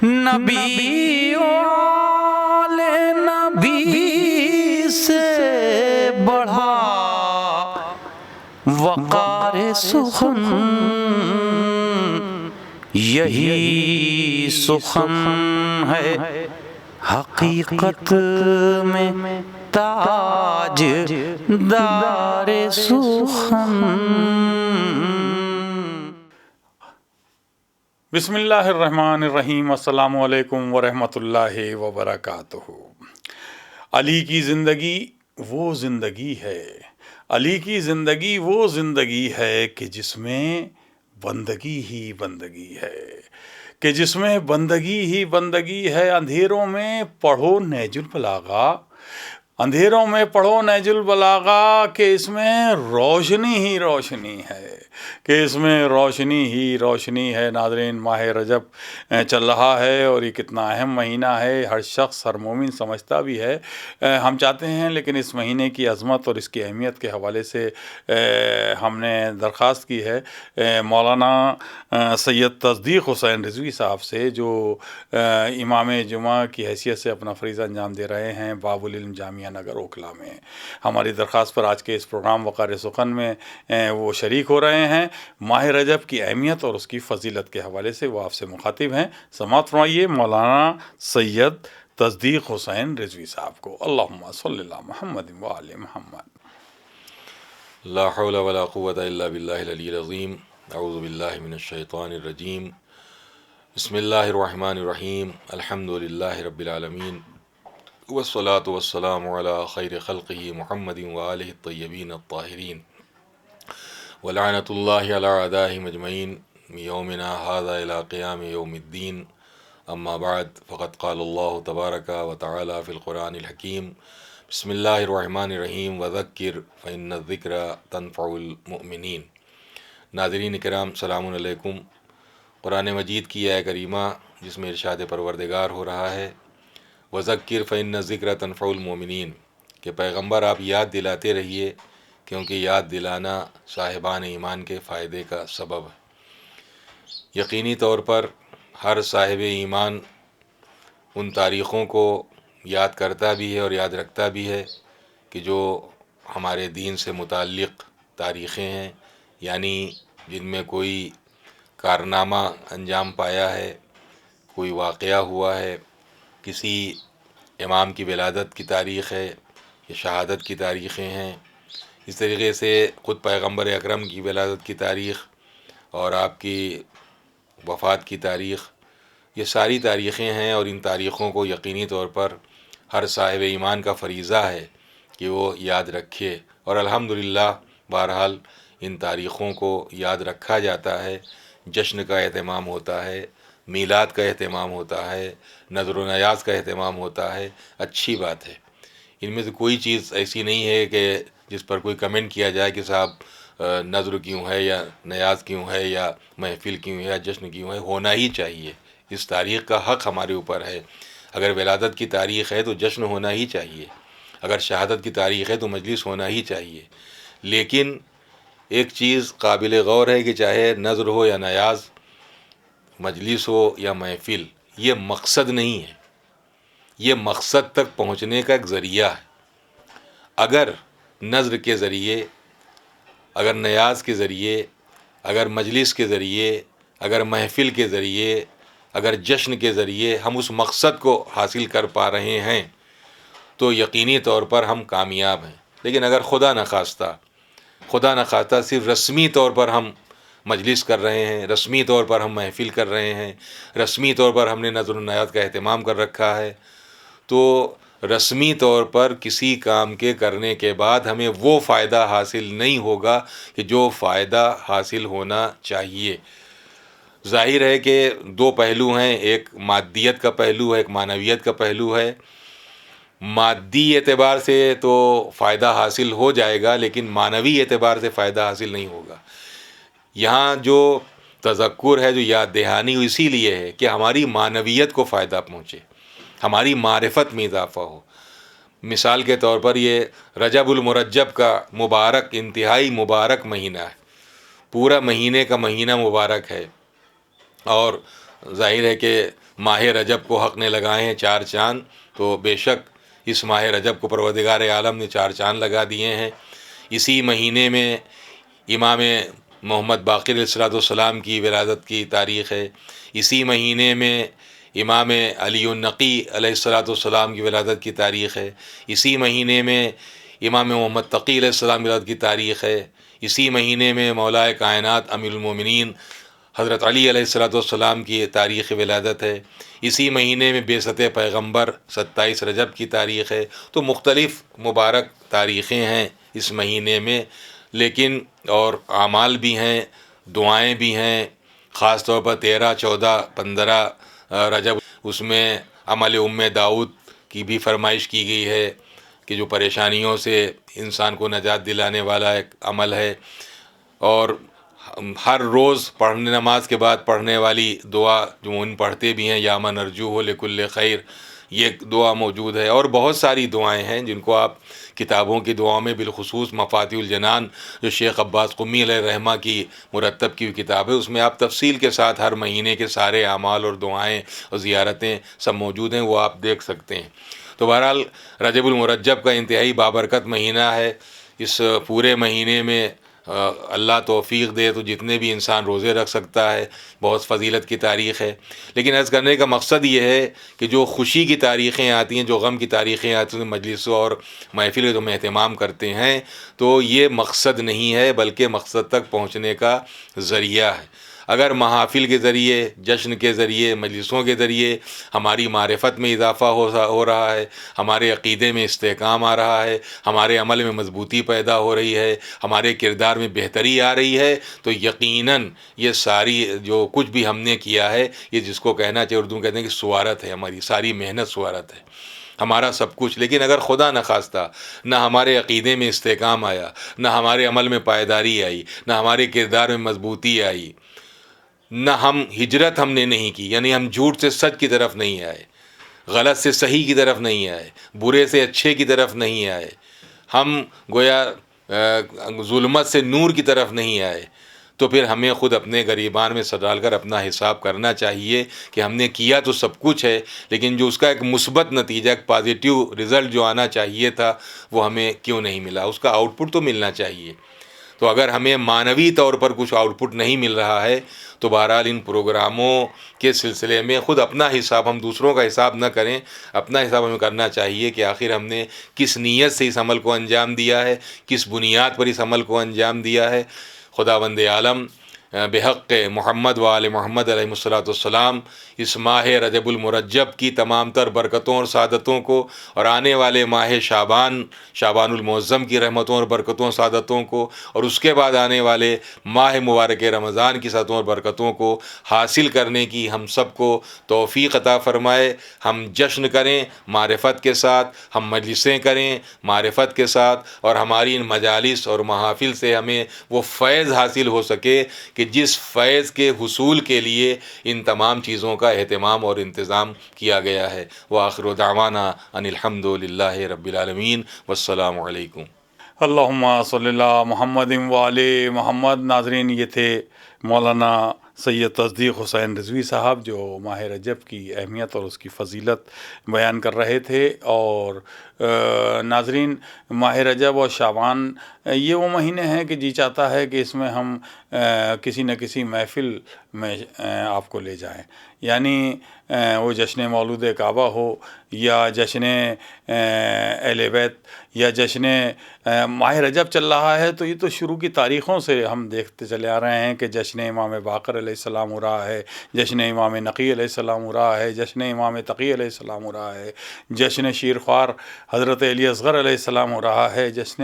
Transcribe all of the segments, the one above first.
نبی والے نبی سے بڑھا وقار سخن، یہی سخن ہے حقیقت میں تاج دار سخن۔ بسم اللہ الرحمن الرحیم۔ السلام علیکم ورحمۃ اللہ وبرکاتہ۔ علی کی زندگی وہ زندگی ہے، علی کی زندگی وہ زندگی ہے کہ جس میں بندگی ہی بندگی ہے، کہ جس میں بندگی ہی بندگی ہے۔ اندھیروں میں پڑھو نہج البلاغہ، اندھیروں میں پڑھو نہج البلاغہ، کہ اس میں روشنی ہی روشنی ہے، کہ اس میں روشنی ہی روشنی ہے۔ ناظرین، ماہ رجب چل رہا ہے اور یہ کتنا اہم مہینہ ہے، ہر شخص ہر مومن سمجھتا بھی ہے۔ ہم چاہتے ہیں لیکن اس مہینے کی عظمت اور اس کی اہمیت کے حوالے سے ہم نے درخواست کی ہے مولانا سید تصدیق حسین رضوی صاحب سے، جو امام جمعہ کی حیثیت سے اپنا فریضہ انجام دے رہے ہیں باب العلم جامعہ نگر اوکھلا میں۔ ہماری درخواست پر آج کے اس پروگرام وقار سخن میں وہ شریک ہو رہے ہیں۔ ماہ رجب کی اہمیت اور اس کی فضیلت کے حوالے سے وہ آپ سے مخاطب ہیں۔ سماعت فرمائیے مولانا سید تصدیق حسین رضوی صاحب کو۔ اللہم صلی اللہ محمد و آل محمد۔ لا حول ولا قوة الا باللہ العلی العظیم۔ اعوذ باللہ من الشیطان الرجیم۔ بسم اللہ الرحمن الرحیم۔ الحمد للہ رب العالمین، والصلاة والسلام علی خیر خلقہ محمد وآلہ الطیبین الطاہرین، ولعنۃ اللہ علی اعدائہم اجمعین یومنا ھذا الی قیام یوم الدین۔ اما بعد، فقد قال اللہ تبارک و تعالی فی القرآن الحکیم، بسم اللہ الرحمن الرحیم، وذکر فإن الذکر تنفع المؤمنین۔ ناظرین کرام، سلام علیکم۔ قرآن مجید کی آیہ کریمہ جس میں ارشاد پروردگار ہو رہا ہے وذکر فإن الذکر تنفع المؤمنین، کہ پیغمبر آپ یاد دلاتے رہیے کیونکہ یاد دلانا صاحبان ایمان کے فائدے کا سبب ہے۔ یقینی طور پر ہر صاحب ایمان ان تاریخوں کو یاد کرتا بھی ہے اور یاد رکھتا بھی ہے کہ جو ہمارے دین سے متعلق تاریخیں ہیں، یعنی جن میں کوئی کارنامہ انجام پایا ہے، کوئی واقعہ ہوا ہے، کسی امام کی ولادت کی تاریخ ہے یا شہادت کی تاریخیں ہیں۔ اس طریقے سے خود پیغمبر اکرم کی ولادت کی تاریخ اور آپ کی وفات کی تاریخ، یہ ساری تاریخیں ہیں، اور ان تاریخوں کو یقینی طور پر ہر صاحب ایمان کا فریضہ ہے کہ وہ یاد رکھے، اور الحمدللہ بہرحال ان تاریخوں کو یاد رکھا جاتا ہے۔ جشن کا اہتمام ہوتا ہے، میلاد کا اہتمام ہوتا ہے، نذر و نیاز کا اہتمام ہوتا ہے، اچھی بات ہے۔ ان میں سے کوئی چیز ایسی نہیں ہے کہ جس پر کوئی کمنٹ کیا جائے کہ صاحب نذر کیوں ہے یا نیاز کیوں ہے یا محفل کیوں ہے یا جشن کیوں ہے۔ ہونا ہی چاہیے، اس تاریخ کا حق ہمارے اوپر ہے۔ اگر ولادت کی تاریخ ہے تو جشن ہونا ہی چاہیے، اگر شہادت کی تاریخ ہے تو مجلس ہونا ہی چاہیے۔ لیکن ایک چیز قابل غور ہے کہ چاہے نذر ہو یا نیاز، مجلس ہو یا محفل، یہ مقصد نہیں ہے، یہ مقصد تک پہنچنے کا ایک ذریعہ ہے۔ اگر نذر کے ذریعے، اگر نیاز کے ذریعے، اگر مجلس کے ذریعے، اگر محفل کے ذریعے، اگر جشن کے ذریعے ہم اس مقصد کو حاصل کر پا رہے ہیں تو یقینی طور پر ہم کامیاب ہیں۔ لیکن اگر خدا نخواستہ صرف رسمی طور پر ہم مجلس کر رہے ہیں، رسمی طور پر ہم محفل کر رہے ہیں، رسمی طور پر ہم نے نذر و نیاز کا اہتمام کر رکھا ہے، تو رسمی طور پر کسی کام کے کرنے کے بعد ہمیں وہ فائدہ حاصل نہیں ہوگا کہ جو فائدہ حاصل ہونا چاہیے۔ ظاہر ہے کہ دو پہلو ہیں، ایک مادیت کا پہلو ہے، ایک معنویت کا پہلو ہے۔ مادی اعتبار سے تو فائدہ حاصل ہو جائے گا، لیکن معنوی اعتبار سے فائدہ حاصل نہیں ہوگا۔ یہاں جو تذکر ہے، جو یاد دہانی اسی لیے ہے کہ ہماری معنویت کو فائدہ پہنچے، ہماری معرفت میں اضافہ ہو۔ مثال کے طور پر یہ رجب المرجب کا مبارک، انتہائی مبارک مہینہ ہے، پورا مہینے کا مہینہ مبارک ہے، اور ظاہر ہے کہ ماہ رجب کو حق نے لگائے ہیں 4 چاند، تو بے شک اس ماہ رجب کو پروردگار عالم نے 4 چاند لگا دیے ہیں۔ اسی مہینے میں امام محمد باقر علیہ السلام کی ولادت کی تاریخ ہے۔ اسی مہینے میں امام علی النقی علیہ السلام کی ولادت کی تاریخ ہے۔ اسی مہینے میں امام محمد تقی علیہ السلام کی ولادت کی تاریخ ہے۔ اسی مہینے میں مولا کائنات امیر المومنین حضرت علی علیہ السلام کی تاریخ ولادت ہے۔ اسی مہینے میں بعثت پیغمبر 27 رجب کی تاریخ ہے۔ تو مختلف مبارک تاریخیں ہیں اس مہینے میں، لیکن اور اعمال بھی ہیں، دعائیں بھی ہیں۔ خاص طور پر 13، 14، 15 رجب، اس میں عمل داؤد کی بھی فرمائش کی گئی ہے کہ جو پریشانیوں سے انسان کو نجات دلانے والا ایک عمل ہے۔ اور ہر روز نماز کے بعد پڑھنے والی دعا جو ان پڑھتے بھی ہیں، یا من ارجوہ لکل خیر، یہ دعا موجود ہے۔ اور بہت ساری دعائیں ہیں جن کو آپ کتابوں کی دعاؤں میں، بالخصوص مفاتیح الجنان جو شیخ عباس قمی علیہ الرحمہ کی مرتب کی ہوئی کتاب ہے، اس میں آپ تفصیل کے ساتھ ہر مہینے کے سارے اعمال اور دعائیں اور زیارتیں سب موجود ہیں، وہ آپ دیکھ سکتے ہیں۔ تو بہرحال رجب المرجب کا انتہائی بابرکت مہینہ ہے۔ اس پورے مہینے میں اللہ توفیق دے تو جتنے بھی انسان روزے رکھ سکتا ہے، بہت فضیلت کی تاریخ ہے۔ لیکن عرض کرنے کا مقصد یہ ہے کہ جو خوشی کی تاریخیں آتی ہیں، جو غم کی تاریخیں آتی ہیں، مجلسوں اور محفل جو ہم اہتمام کرتے ہیں، تو یہ مقصد نہیں ہے بلکہ مقصد تک پہنچنے کا ذریعہ ہے۔ اگر محافل کے ذریعے، جشن کے ذریعے، مجلسوں کے ذریعے ہماری معرفت میں اضافہ ہو رہا ہے، ہمارے عقیدے میں استحکام آ رہا ہے، ہمارے عمل میں مضبوطی پیدا ہو رہی ہے، ہمارے کردار میں بہتری آ رہی ہے، تو یقیناً یہ ساری جو کچھ بھی ہم نے کیا ہے، یہ جس کو کہنا چاہیے، اردو میں کہتے ہیں کہ سوارت ہے، ہماری ساری محنت سوارت ہے، ہمارا سب کچھ۔ لیکن اگر خدا نخواستہ نہ ہمارے عقیدے میں استحکام آیا، نہ ہمارے عمل میں پائیداری آئی، نہ ہمارے کردار میں مضبوطی آئی، نہ ہجرت ہم نے نہیں کی، یعنی ہم جھوٹ سے سچ کی طرف نہیں آئے، غلط سے صحیح کی طرف نہیں آئے، برے سے اچھے کی طرف نہیں آئے، ہم گویا ظلمت سے نور کی طرف نہیں آئے، تو پھر ہمیں خود اپنے گریبان میں سر ڈال کر اپنا حساب کرنا چاہیے کہ ہم نے کیا تو سب کچھ ہے، لیکن جو اس کا ایک مثبت نتیجہ، ایک پازیٹیو رزلٹ جو آنا چاہیے تھا، وہ ہمیں کیوں نہیں ملا؟ اس کا آؤٹ پٹ تو ملنا چاہیے۔ تو اگر ہمیں معنوی طور پر کچھ آؤٹ پٹ نہیں مل رہا ہے، تو بہرحال ان پروگراموں کے سلسلے میں خود اپنا حساب، ہم دوسروں کا حساب نہ کریں، اپنا حساب ہمیں کرنا چاہیے کہ آخر ہم نے کس نیت سے اس عمل کو انجام دیا ہے، کس بنیاد پر اس عمل کو انجام دیا ہے۔ خداوند عالم بحق محمد و آل محمد علیہ السلام اس ماہ رجب المرجب کی تمام تر برکتوں اور سعادتوں کو، اور آنے والے ماہ شعبان المعظم کی رحمتوں اور برکتوں اور سعادتوں کو، اور اس کے بعد آنے والے ماہ مبارک رمضان کی سعادتوں اور برکتوں کو حاصل کرنے کی ہم سب کو توفیق عطا فرمائے۔ ہم جشن کریں معرفت کے ساتھ، ہم مجلسیں کریں معرفت کے ساتھ، اور ہماری ان مجالس اور محافل سے ہمیں وہ فیض حاصل ہو سکے کہ جس فیض کے حصول کے لیے ان تمام چیزوں کا اہتمام اور انتظام کیا گیا ہے۔ وآخر دعوانا ان الحمد للہ رب العالمین، والسلام علیکم۔ اللہم صلی اللہ محمد وعلی محمد۔ ناظرین، یہ تھے مولانا سید تصدیق حسین رضوی صاحب جو ماہ رجب کی اہمیت اور اس کی فضیلت بیان کر رہے تھے۔ اور ناظرین، ماہ رجب اور شعبان یہ وہ مہینے ہیں کہ جی چاہتا ہے کہ اس میں ہم کسی نہ کسی محفل میں آپ کو لے جائیں، یعنی وہ جشن مولود کعبہ ہو، یا جشن اہل بیت، یا جشن ماہ رجب چل رہا ہے، تو یہ تو شروع کی تاریخوں سے ہم دیکھتے چلے آ رہے ہیں کہ جشن امام باقر علیہ السلام ہو رہا ہے، جشن امام نقی علیہ السلام ہو رہا ہے، جشن امام تقی علیہ السلام ہو رہا ہے، جشن شیرخوار حضرت علی اصغر علیہ السلام ہو رہا ہے، جشن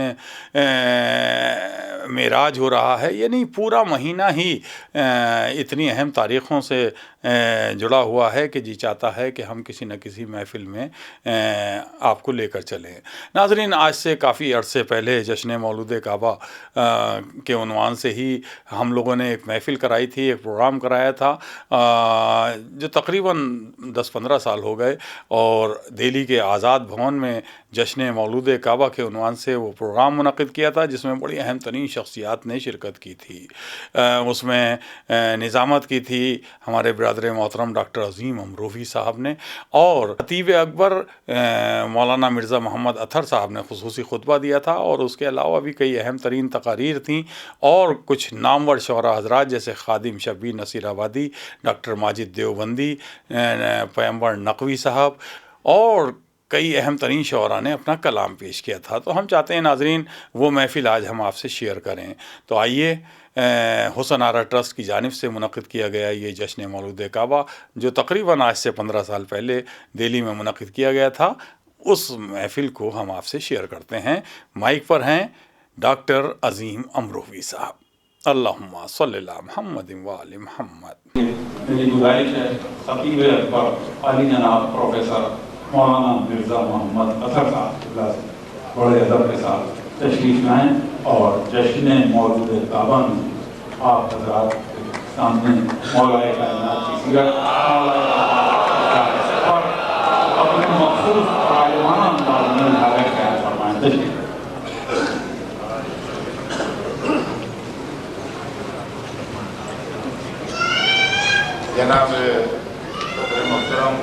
معراج ہو رہا ہے۔ یعنی پورا مہینہ ہی اتنی اہم تاریخوں سے جڑا ہوا ہے کہ جی چاہتا ہے کہ ہم کسی نہ کسی محفل میں آپ کو لے کر چلیں۔ ناظرین، آج سے کافی عرصے پہلے جشن مولود کعبہ کے عنوان سے ہی ہم لوگوں نے ایک محفل محفل کرائی تھی، ایک پروگرام کرایا تھا جو تقریباً 10-15 سال ہو گئے، اور دہلی کے آزاد بھون میں جشن مولود کعبہ کے عنوان سے وہ پروگرام منعقد کیا تھا، جس میں بڑی اہم ترین شخصیات نے شرکت کی تھی۔ اس میں نظامت کی تھی ہمارے برادر محترم ڈاکٹر عظیم امروہی صاحب نے، اور خطیب اکبر مولانا مرزا محمد اطہر صاحب نے خصوصی خطبہ دیا تھا، اور اس کے علاوہ بھی کئی اہم ترین تقاریر تھیں، اور کچھ نامور شعراء حضرات جیسے خادم شبیر نصیر آبادی، ڈاکٹر ماجد دیوبندی، پیمبر نقوی صاحب اور کئی اہم ترین شعراء نے اپنا کلام پیش کیا تھا۔ تو ہم چاہتے ہیں ناظرین وہ محفل آج ہم آپ سے شیئر کریں۔ تو آئیے، حسن آرا ٹرسٹ کی جانب سے منعقد کیا گیا یہ جشن مولود کعبہ جو تقریباً آج سے 15 سال پہلے دہلی میں منعقد کیا گیا تھا، اس محفل کو ہم آپ سے شیئر کرتے ہیں۔ مائک پر ہیں ڈاکٹر عظیم امروہی صاحب۔ اللہم صلی اللہ محمد وآل محمد۔ میری گزارش ہے خطیب اکبر عالی جناب پروفیسر مولانا مرزا محمد اطہر صاحب بڑے ادب کے ساتھ تشریف لائیں اور جشن مولود کعبہ میں آپ حضرات کے سامنے مولا کائنات کی سیرت اور اپنے مخصوص عالمانہ انداز میں اظہار خیال فرمائیں۔ تشریف جناب صدر محترم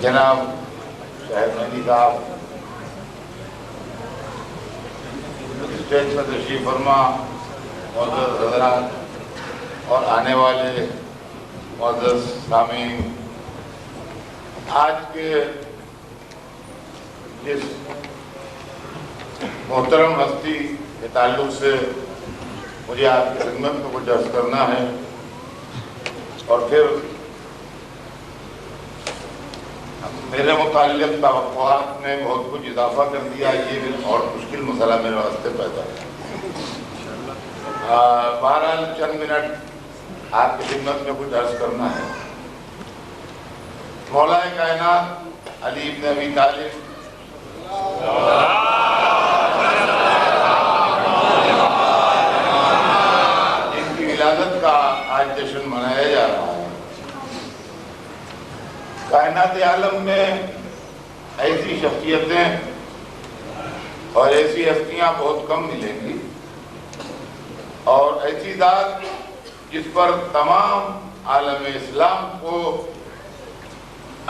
جناب شاہد مہدی صاحب، اسٹیج پر تشریف فرما معزز حضرات اور آنے والے معزز سامعین، آج کے اس محترم ہستی کے تعلق سے مجھے آپ کی خدمت میں کچھ عرض کرنا ہے، اور پھر میرے متعلق توقعات میں بہت کچھ اضافہ کر دیا، یہ بھی اور مشکل مسئلہ میرے واسطے پیدا ہے۔ بہرحال چند منٹ آپ کی خدمت میں کچھ عرض کرنا ہے۔ مولا کائنات علی ابن ابی طالب جن کی ولادت کا آج جشن منایا جا رہا ہے، کائنات عالم میں ایسی شخصیتیں اور ایسی ہستیاں بہت کم ملیں گی، اور ایسی ذات جس پر تمام عالم اسلام کو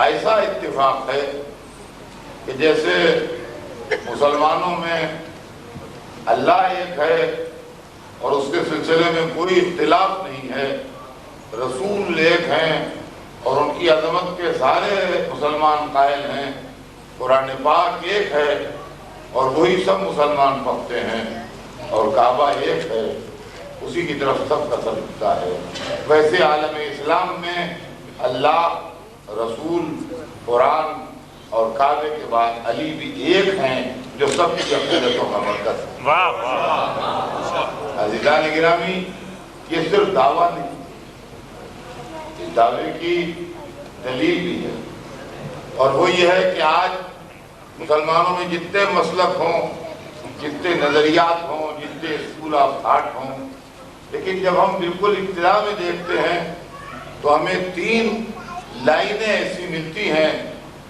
ایسا اتفاق ہے کہ جیسے مسلمانوں میں اللہ ایک ہے اور اس کے سلسلے میں کوئی اختلاف نہیں ہے، رسول ایک ہیں اور ان کی عظمت کے سارے مسلمان قائل ہیں، قرآن پاک ایک ہے اور وہی سب مسلمان پڑھتے ہیں، اور کعبہ ایک ہے، اسی کی طرف سب کا سر جھکتا ہے۔ ویسے عالم اسلام میں اللہ، رسول، قرآن اور کعبے کے بعد علی بھی ایک ہیں جو سب کی عقیدتوں کا مرکز ہے۔ عزیزان گرامی، یہ صرف دعویٰ نہیں، اس دعوے کی دلیل بھی ہے، اور وہ یہ ہے کہ آج مسلمانوں میں جتنے مسلک ہوں، جتنے نظریات ہوں، جتنے اسکول آف تھاٹ ہوں، لیکن جب ہم بالکل ابتدا میں دیکھتے ہیں تو ہمیں 3 لائنیں ایسی ملتی ہیں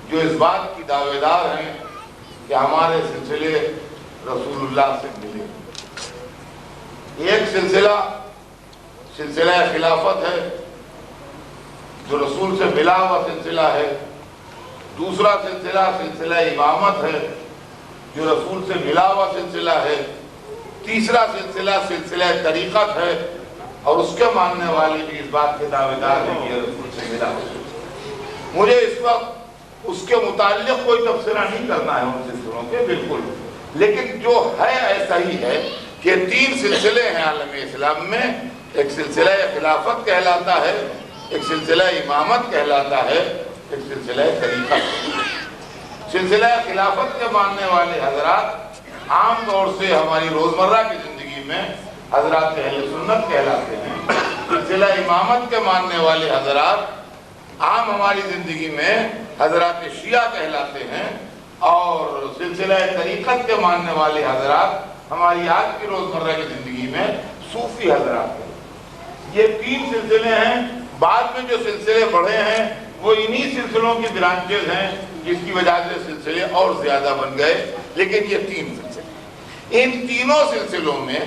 جو اس بات کی دعوے دار ہیں کہ ہمارے سلسلے رسول اللہ سے ملے۔ ایک سلسلہ خلافت ہے جو رسول سے ملا ہوا سلسلہ ہے، دوسرا سلسلہ امامت ہے جو رسول سے ملا ہوا سلسلہ ہے، تیسرا سلسلہ طریقت ہے، اور اس کے ماننے والے بھی اس بات کے دعوے دار ہیں کہ یہ رسول سے ملا ہوا۔ مجھے اس وقت اس کے متعلق کوئی تبصرہ نہیں کرنا ہے ان سلسلوں کے، بالکل، لیکن جو ہے ایسا ہی ہے کہ 3 سلسلے ہیں عالم اسلام میں، ایک سلسلہ خلافت کہلاتا ہے، ایک سلسلہ امامت کہلاتا ہے، ایک سلسلہ طریقت۔ سلسلہ خلافت کے ماننے والے حضرات عام طور سے ہماری روزمرہ کی زندگی میں حضرات اہل سنت کہلاتے ہیں، سلسلہ امامت کے ماننے والے حضرات عام ہماری زندگی میں حضرات شیعہ کہلاتے ہیں، اور سلسلہ طریقت کے ماننے والے حضرات ہماری آج کی روزمرہ کی زندگی میں صوفی حضرات ہیں۔ یہ 3 سلسلے ہیں۔ بعد میں جو سلسلے بڑھے ہیں وہ انہی سلسلوں کی برانچز ہیں، جس کی وجہ سے سلسلے اور زیادہ بن گئے، لیکن یہ 3 سلسلے، ان تینوں سلسلوں میں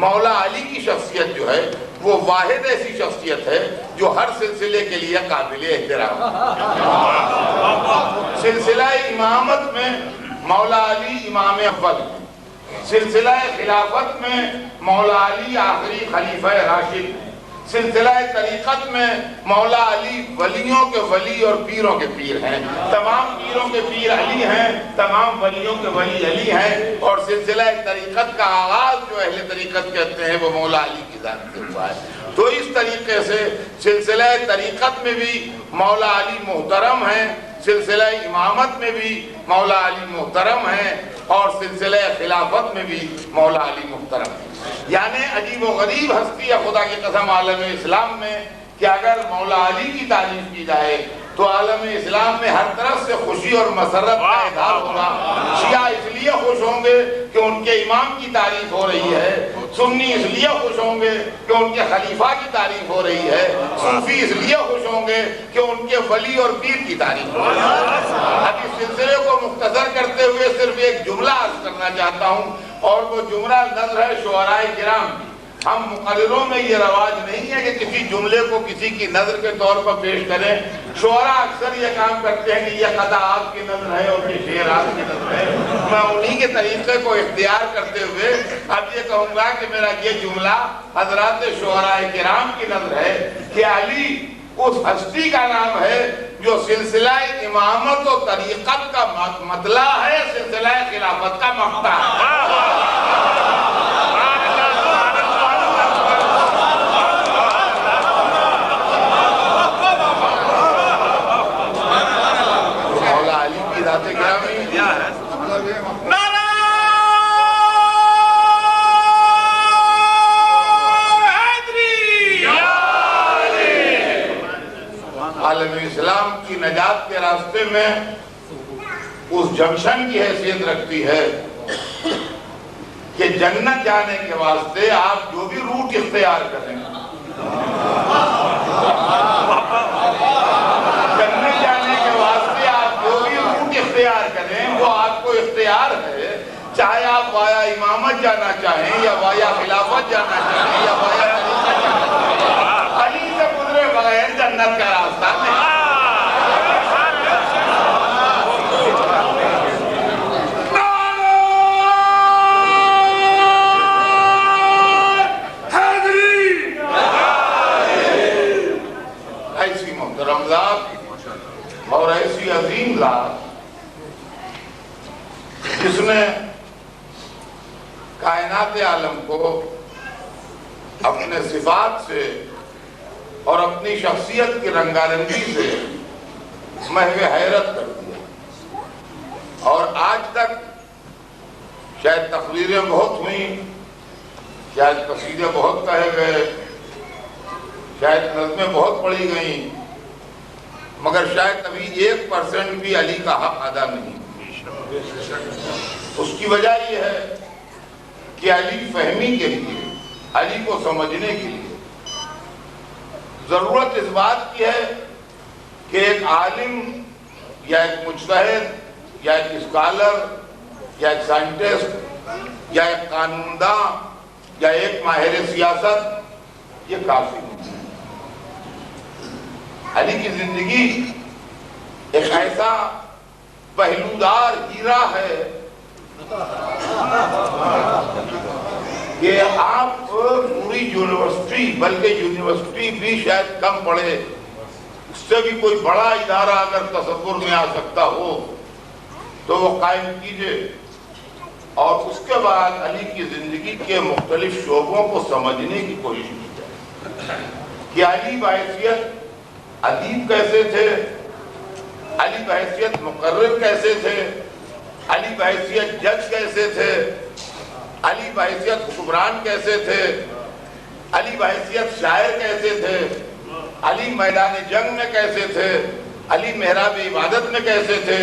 مولا علی کی شخصیت جو ہے وہ واحد ایسی شخصیت ہے جو ہر سلسلے کے لیے قابل احترام ہے۔ سلسلہ امامت میں مولا علی امام اول، سلسلہ خلافت میں مولا علی آخری خلیفہ راشد، سلسلہ طریقت میں مولا علی ولیوں کے ولی اور پیروں کے پیر ہیں، تمام پیروں کے پیر علی ہیں، تمام ولیوں کے ولی علی ہیں، اور سلسلہ طریقت کا آغاز جو اہل طریقت کہتے ہیں وہ مولا علی کی ذات سے ہوا ہے۔ تو اس طریقے سے سلسلہ طریقت میں بھی مولا علی محترم ہیں، سلسلہ امامت میں بھی مولا علی محترم ہیں، اور سلسلہ خلافت میں بھی مولا علی محترم ہیں۔ یعنی عجیب و غریب ہستی ہے خدا کی قسم عالم اسلام میں، کہ اگر مولا علی کی تعریف کی جائے تو عالم اسلام میں ہر طرف سے خوشی اور مسرت کا اظہار ہوگا۔ شیعہ اس لیے خوش ہوں گے کہ ان کے امام کی تعریف ہو رہی ہے، سنی اس لیے خوش ہوں گے کہ ان کے خلیفہ کی تعریف ہو رہی ہے، صوفی اس لیے خوش ہوں گے کہ ان کے ولی اور پیر کی تعریف ہو رہی ہے۔ اب اس سلسلے کو مختصر کرتے ہوئے صرف ایک جملہ عرض کرنا چاہتا ہوں، اور وہ جملہ نظر ہے شعراء کرام کی۔ ہم مقرروں میں یہ رواج نہیں ہے کہ کسی جملے کو کسی کی نظر کے طور پر پیش کریں۔ شعراء اکثر یہ کام کرتے ہیں کہ یہ قطع آپ کی نظر ہے اور یہ شعر آپ کی نظر ہے۔ میں انہی کے طریقے کو اختیار کرتے ہوئے اب یہ کہوں گا کہ میرا یہ جملہ حضرات شعراء کرام کی نظر ہے کہ علی اس ہستی کا نام ہے جو سلسلہ امامت و طریقت کا مطلع ہے، سلسلہ خلافت کا مقطع ہے۔ عالم اسلام کی نجات کے راستے میں اس جنکشن کی حیثیت رکھتی ہے کہ جنت جانے کے واسطے آپ جو بھی روٹ اختیار کریں، جنت جانے کے واسطے آپ جو بھی روٹ اختیار کریں وہ آپ کو اختیار ہے، چاہے آپ وایا امامت جانا چاہیں یا وایا خلافت جانا چاہیں یا وایا طریقت جانا چاہیں، علی سے گزرے بغیر جنت کا راستہ نہیں۔ ایسی محترم ذات اور ایسی عظیم ذات جس نے کائنات عالم کو اپنے صفات سے اور اپنی شخصیت کی رنگارنگی سے محو حیرت کر دیا، اور آج تک شاید تقریریں بہت ہوئیں، شاید قصیدے بہت کہے گئے، شاید نظمیں بہت پڑھی گئیں، مگر شاید ابھی 1% بھی علی کا حق ادا نہیں۔ اس کی وجہ یہ ہے کہ علی فہمی کے لیے، علی کو سمجھنے کے لیے ضرورت اس بات کی ہے کہ ایک عالم یا ایک مجتہد یا ایک اسکالر یا ایک سائنٹسٹ یا ایک قانون داں یا ایک ماہر سیاست یہ کافی نہیں ہے۔ علی کی زندگی ایک ایسا پہلودار ہیرا ہے کہ آپ پوری یونیورسٹی، بلکہ یونیورسٹی بھی شاید کم پڑھے، اس سے بھی کوئی بڑا ادارہ اگر تصور میں آ سکتا ہو تو وہ قائم کیجئے، اور اس کے بعد علی کی زندگی کے مختلف شعبوں کو سمجھنے کی کوشش کی جائے کہ علی بحیثیت ادیب کیسے تھے، علی بحیثیت مقرر کیسے تھے، علی بحیثیت جج کیسے تھے، علی بحیثیت حکمران کیسے تھے، علی بحیثیت شاعر کیسے تھے، علی میدان جنگ میں کیسے تھے، علی محراب عبادت میں کیسے تھے،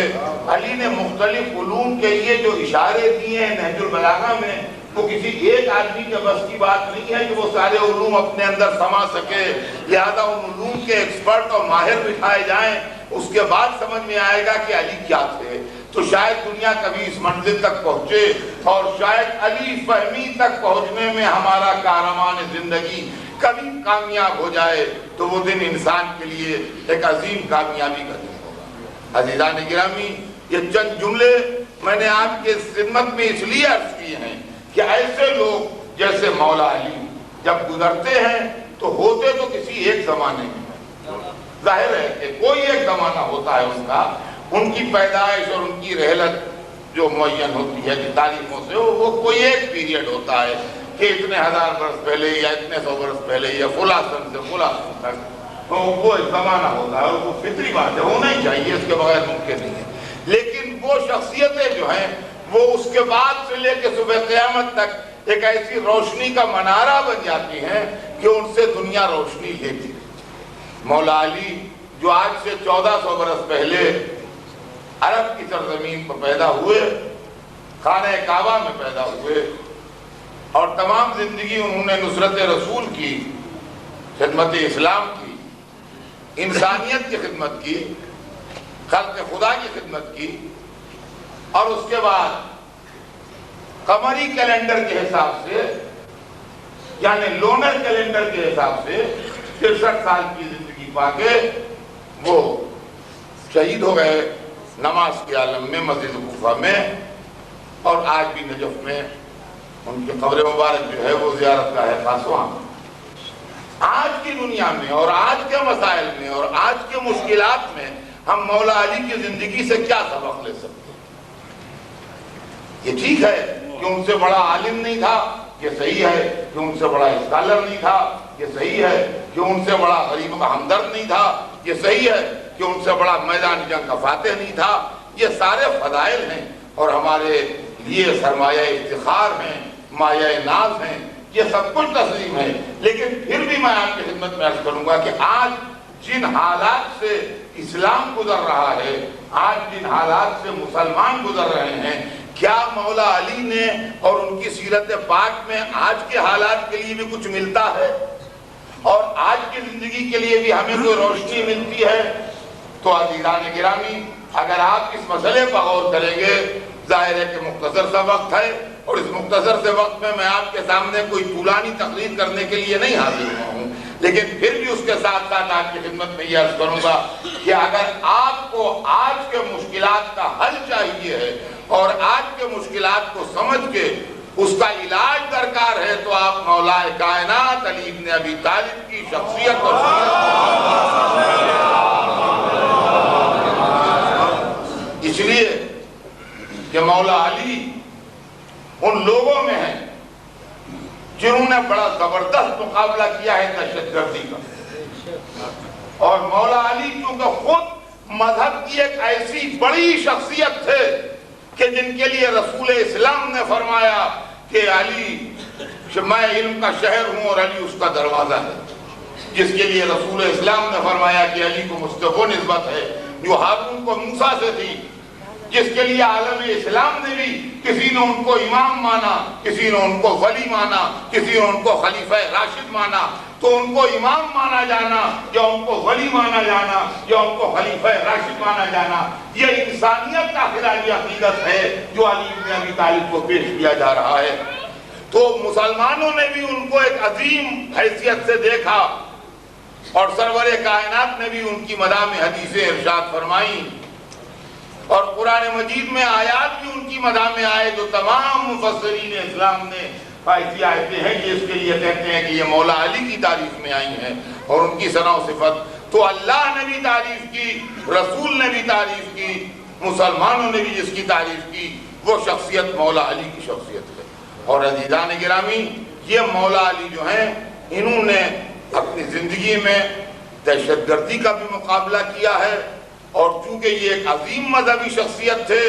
علی نے مختلف علوم کے لیے جو اشارے دیے ہیں نہج البلاغہ میں وہ کسی ایک آدمی کے بس کی بات نہیں ہے کہ وہ سارے علوم اپنے اندر سما سکے، لہذا ان علوم کے ایکسپرٹ اور ماہر بٹھائے جائیں، اس کے بعد سمجھ میں آئے گا کہ علی کیا تھے۔ تو شاید دنیا کبھی اس منزل تک پہنچے، اور شاید علی فہمی تک پہنچنے میں ہمارا کارمان زندگی کبھی کامیاب ہو جائے، تو وہ دن انسان کے لیے ایک عظیم کامیابی کا دن ہوگا۔ عزیزان گرامی، یہ چند جملے میں نے آپ کے خدمت میں اس لیے عرض کیے ہیں کہ ایسے لوگ جیسے مولا علی جب گزرتے ہیں تو ہوتے تو کسی ایک زمانے میں، ظاہر ہے کہ کوئی ایک زمانہ ہوتا ہے ان کا، ان کی پیدائش اور ان کی رحلت جو معین ہوتی ہے کہ تاریخوں سے وہ کوئی ایک پیریڈ ہوتا ہے کہ اتنے ہزار برس پہلے یا اتنے سو برس پہلے یا فلاں سن سے فلاں سن تک وہ ایک زمانہ ہوتا ہے، اور وہ فطری بات ہے، ہونا ہی چاہیے، اس کے بغیر ممکن نہیں ہے۔ لیکن وہ شخصیتیں جو ہیں وہ اس کے بعد سے لے کے صبح قیامت تک ایک ایسی روشنی کا منارہ بن جاتی ہیں کہ ان سے دنیا روشنی لیتی ہے۔ مولا علی جو آج سے 1400 برس پہلے عرب کی سرزمین پر پیدا ہوئے، خانہ کعبہ میں پیدا ہوئے، اور تمام زندگی انہوں نے نصرت رسول کی، خدمت اسلام کی، انسانیت کی خدمت کی، خلق خدا کی خدمت کی، اور اس کے بعد قمری کیلنڈر کے حساب سے یعنی لونر کیلنڈر کے حساب سے 63 سال کی زندگی پا کے وہ شہید ہو گئے نماز کے عالم میں، مسجد کوفہ میں، اور آج بھی نجف میں ان کی قبر مبارک جو ہے وہ زیارت کا ہے خاص وہاں۔ آج کی دنیا میں اور آج کے مسائل میں اور آج کے مشکلات میں ہم مولا علی کی زندگی سے کیا سبق لے سکتے ہیں؟ یہ ٹھیک ہے کہ ان سے بڑا عالم نہیں تھا، یہ صحیح ہے کہ ان سے بڑا اسکالر نہیں تھا، یہ صحیح ہے کہ ان سے بڑا غریب کا ہمدرد نہیں تھا، یہ صحیح ہے کہ ان سے بڑا میدان جنگ کا فاتح نہیں تھا۔ یہ سارے فضائل ہیں اور ہمارے لیے سرمایہ افتخار ہیں، مایہ ناز ہیں، یہ سب کچھ تسلیم ہے۔ لیکن پھر بھی میں آپ کی خدمت میں عرض کروں گا کہ آج جن حالات سے اسلام گزر رہا ہے، آج جن حالات سے مسلمان گزر رہے ہیں، کیا مولا علی نے اور ان کی سیرت پاک میں آج کے حالات کے لیے بھی کچھ ملتا ہے اور آج کی زندگی کے لیے بھی ہمیں کوئی روشنی ملتی ہے؟ تو عزیزان گرامی، اگر آپ اس مسئلے پر غور کریں گے، ظاہر ہے کہ مختصر سا وقت ہے، اور اس مختصر سے وقت میں آپ کے سامنے کوئی طولانی تقریر کرنے کے لیے نہیں حاضر ہوا ہوں، لیکن پھر بھی اس کے ساتھ ساتھ آپ کی خدمت میں یہ عرض کروں گا کہ اگر آپ کو آج کے مشکلات کا حل چاہیے ہے اور آج کے مشکلات کو سمجھ کے اس کا علاج درکار ہے، تو آپ مولا کائنات علی ابن ابی طالب کی شخصیت اور اس لیے کہ مولا علی ان لوگوں میں ہیں جنہوں نے بڑا زبردست مقابلہ کیا ہے دہشت گردی کا، اور مولا علی کیونکہ خود مذہب کی ایک ایسی بڑی شخصیت تھے کہ جن کے لیے رسول اسلام نے فرمایا کہ علی میں علم کا شہر ہوں اور علی اس کا دروازہ ہے، جس کے لیے رسول اسلام نے فرمایا کہ علی کو مجھ سے وہ نسبت ہے جو ہارون کو موسیٰ سے تھی، جس کے لیے عالم اسلام نے بھی کسی نے ان کو امام مانا، کسی نے ان کو ولی مانا، کسی نے ان کو خلیفہ راشد مانا، تو ان کو امام مانا جانا یا ان کو ولی مانا جانا یا ان کو خلیفہ راشد مانا جانا، یہ انسانیت کا خراج عقیدت ہے جو علی ابن ابی طالب کو پیش کیا جا رہا ہے۔ تو مسلمانوں نے بھی ان کو ایک عظیم حیثیت سے دیکھا، اور سرور کائنات نے بھی ان کی مداح میں حدیثیں ارشاد فرمائیں، اور قرآن مجید میں آیات بھی ان کی مداح میں آئے جو تمام مفسرین اسلام نے ایسی آیتیں ہیں کہ اس کے لیے کہتے ہیں کہ یہ مولا علی کی تعریف میں آئی ہیں اور ان کی ثنا و صفت۔ تو اللہ نے بھی تعریف کی، رسول نے بھی تعریف کی، مسلمانوں نے بھی جس کی تعریف کی، وہ شخصیت مولا علی کی شخصیت ہے۔ اور عزیزان گرامی، یہ مولا علی جو ہیں، انہوں نے اپنی زندگی میں دہشت گردی کا بھی مقابلہ کیا ہے، اور چونکہ یہ ایک عظیم مذہبی شخصیت تھے،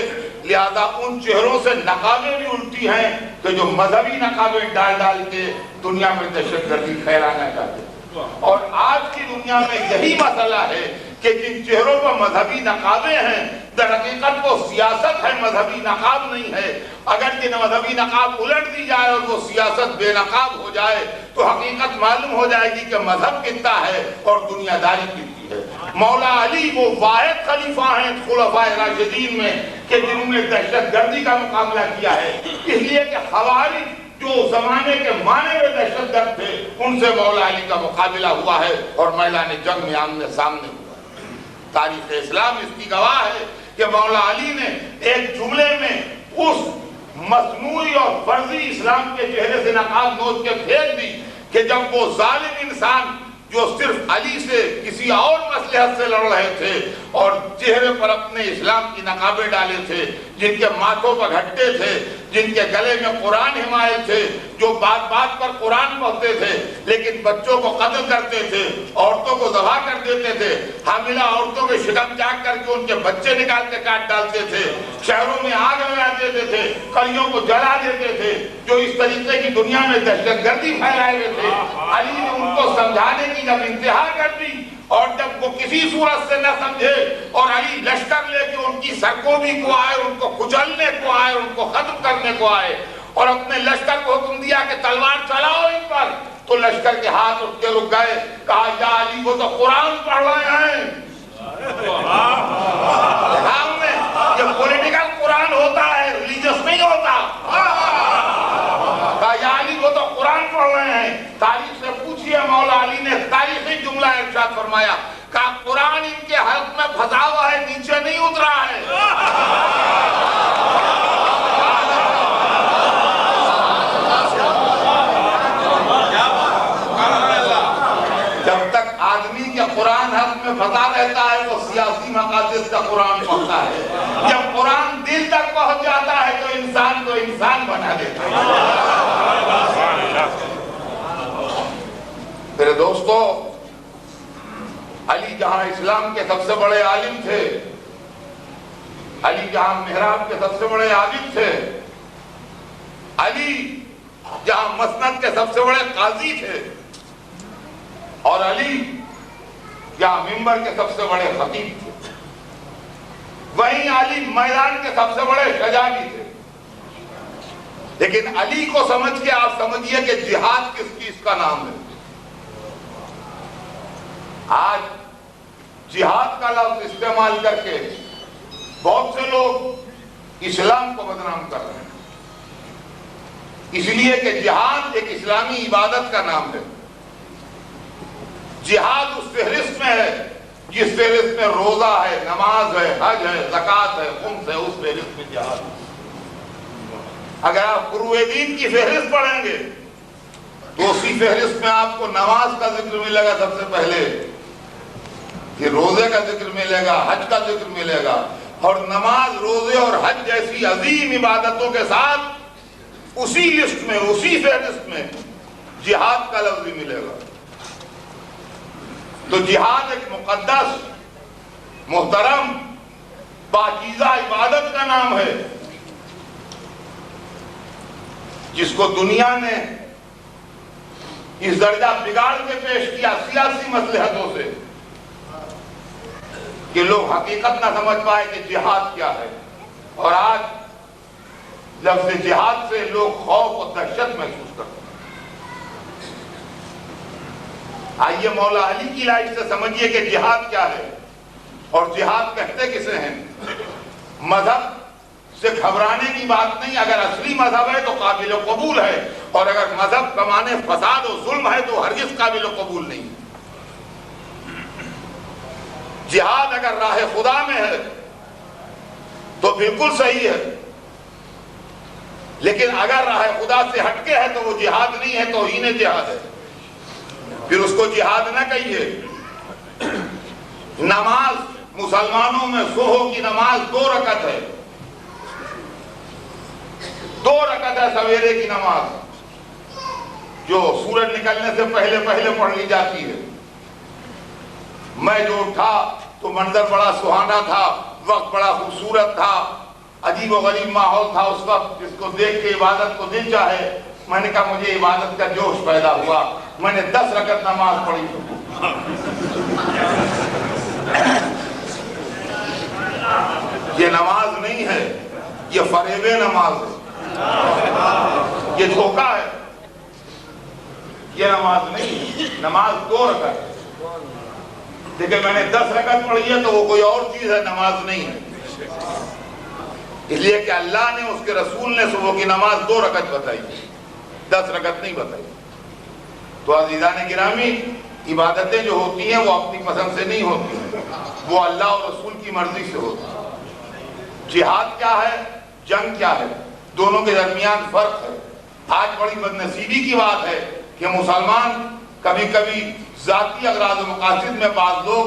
لہذا ان چہروں سے نقابیں بھی الٹی ہیں کہ جو مذہبی نقابیں ڈال ڈال کے دنیا میں دہشت گردی پھیلانا چاہتے ہیں۔ اور آج کی دنیا میں یہی مسئلہ ہے کہ جن چہروں پر مذہبی نقابیں ہیں در حقیقت وہ سیاست ہے، مذہبی نقاب نہیں ہے۔ اگر یہ مذہبی نقاب الٹ دی جائے اور وہ سیاست بے نقاب ہو جائے تو حقیقت معلوم ہو جائے گی کہ مذہب کتنا ہے اور دنیا داری کتنی ہے۔ مولا علی وہ واحد خلیفہ ہیں خلفائے راشدین میں کہ جنہوں نے دہشت گردی کا مقابلہ کیا ہے، اس لیے کہ خوارج جو زمانے کے معنی میں دہشت گرد تھے ان سے مولا علی کا مقابلہ ہوا ہے اور میدان جنگ میں آمنے سامنے ہوا ہے۔ تاریخ اسلام اس کی گواہ ہے کہ مولا علی نے ایک جملے میں اس مصنوعی اور فرضی اسلام کے چہرے سے نقاب نوچ کے پھینک دی کہ جب وہ ظالم انسان جو صرف علی سے کسی اور مصلحت سے لڑ رہے تھے اور چہرے پر اپنے اسلام کی نقابیں ڈالے تھے، جن کے ماتھوں پر گھٹے تھے، جن کے گلے میں قرآن حمایل تھے، جو بات بات پر قرآن پڑھتے تھے لیکن بچوں کو قتل کرتے تھے، عورتوں کو ذبح کر دیتے تھے، حاملہ عورتوں کے شکم چاک کر کے ان کے بچے نکال کے کاٹ ڈالتے تھے، شہروں میں آگ لگا دیتے تھے، قریوں کو جلا دیتے تھے، جو اس طریقے کی دنیا میں دہشت گردی پھیلائے ہوئے تھے، علی نے ان کو سمجھانے کی جب انتہا کر دی اور جب وہ کسی صورت سے نہ سمجھے اور علی لشکر لے کے ان کی سرکوبی کو آئے، ان کو کچلنے کو آئے، ان کو ختم کرنے کو آئے اور اپنے لشکر کو حکم دیا کہ تلوار چلاؤ ان پر، تو لشکر کے ہاتھ اٹھ کے رک گئے، کہا یا علی وہ تو قرآن پڑھ رہے ہیں۔ یہ پولیٹیکل قرآن ہوتا ہے، ریلیجس نہیں ہوتا۔ کہا یا علی وہ تو قرآن پڑھ رہے ہیں۔ تاریخ سے پوچھئے، مولا علی نے تاریخی جملہ ارشاد فرمایا، کہا قرآن ان کے حلق میں پھنسا ہوا ہے، نیچے نہیں اترا ہے۔ جب تک آدمی کے قرآن حلق میں پھنسا رہتا ہے وہ سیاسی مقاصد کا قرآن پڑھتا ہے، جب قرآن دل تک پہنچ جاتا ہے تو انسان کو انسان بنا دیتا ہے۔ میرے دوستو، علی جہاں اسلام کے سب سے بڑے عالم تھے، علی جہاں محراب کے سب سے بڑے عابد تھے، علی جہاں مسند کے سب سے بڑے قاضی تھے، اور علی جہاں منبر کے سب سے بڑے خطیب تھے، وہیں علی میدان کے سب سے بڑے شجاع بھی تھے۔ لیکن علی کو سمجھ کے آپ سمجھیے کہ جہاد کس چیز کا نام ہے۔ آج جہاد کا لفظ استعمال کر کے بہت سے لوگ اسلام کو بدنام کر رہے ہیں، اس لیے کہ جہاد ایک اسلامی عبادت کا نام ہے۔ جہاد اس فہرست میں ہے جس فہرست میں روزہ ہے، نماز ہے، حج ہے، زکوٰۃ ہے، خمس ہے، اس فہرست میں جہاد ہے۔ اگر آپ فروع دین کی فہرست پڑھیں گے تو اسی فہرست میں آپ کو نماز کا ذکر ملے گا سب سے پہلے، پھر روزے کا ذکر ملے گا، حج کا ذکر ملے گا، اور نماز، روزے اور حج جیسی عظیم عبادتوں کے ساتھ اسی لسٹ میں، اسی فہرست میں جہاد کا لفظ بھی ملے گا۔ تو جہاد ایک مقدس، محترم، پاکیزہ عبادت کا نام ہے جس کو دنیا نے اس درجہ بگاڑ کے پیش کیا سیاسی مصلحتوں سے کہ لوگ حقیقت نہ سمجھ پائے کہ جہاد کیا ہے، اور آج لفظ جہاد سے لوگ خوف اور دہشت محسوس کرتے ہیں۔ آئیے مولا علی کی لائف سے سمجھیے کہ جہاد کیا ہے اور جہاد کہتے کسے ہیں۔ مذہب سے گھبرانے کی بات نہیں، اگر اصلی مذہب ہے تو قابل قبول ہے، اور اگر مذہب کا معنی فساد و ظلم ہے تو ہرگز قابل قبول نہیں۔ جہاد اگر راہ خدا میں ہے تو بالکل صحیح ہے، لیکن اگر راہ خدا سے ہٹ کے ہے تو وہ جہاد نہیں ہے، توہین جہاد ہے، پھر اس کو جہاد نہ کہیے۔ نماز مسلمانوں میں صبح کی نماز 2 رکعت ہے، 2 رکعت ہے سویرے کی نماز، جو سورج نکلنے سے پہلے پڑھ لی جاتی ہے۔ میں جو اٹھا تو منظر بڑا سہانا تھا، وقت بڑا خوبصورت تھا، عجیب و غریب ماحول تھا اس وقت، جس کو دیکھ کے عبادت کو دل چاہے۔ میں نے کہا مجھے عبادت کا جوش پیدا ہوا، میں نے 10 رکعت نماز پڑھی۔ یہ نماز نہیں ہے، یہ فریب نماز ہے، یہ دھوکہ ہے، یہ نماز نہیں ہے۔ نماز 2 رکعت ہے، دیکھیں میں نے 10 رکعت پڑھی ہے تو وہ کوئی اور چیز ہے، نماز نہیں ہے، اس لیے کہ اللہ نے اس کے رسول نے صبح کی نماز 2 رکعت بتائی، 10 رکعت نہیں بتائی۔ تو عزیزان گرامی، عبادتیں جو ہوتی ہیں وہ اپنی پسند سے نہیں ہوتی ہیں، وہ اللہ اور رسول کی مرضی سے ہوتی ہیں۔ جہاد کیا ہے، جنگ کیا ہے، دونوں کے درمیان فرق ہے۔ آج بڑی بدنصیبی کی بات ہے کہ مسلمان کبھی کبھی ذاتی اغراض و مقاصد میں بعض لوگ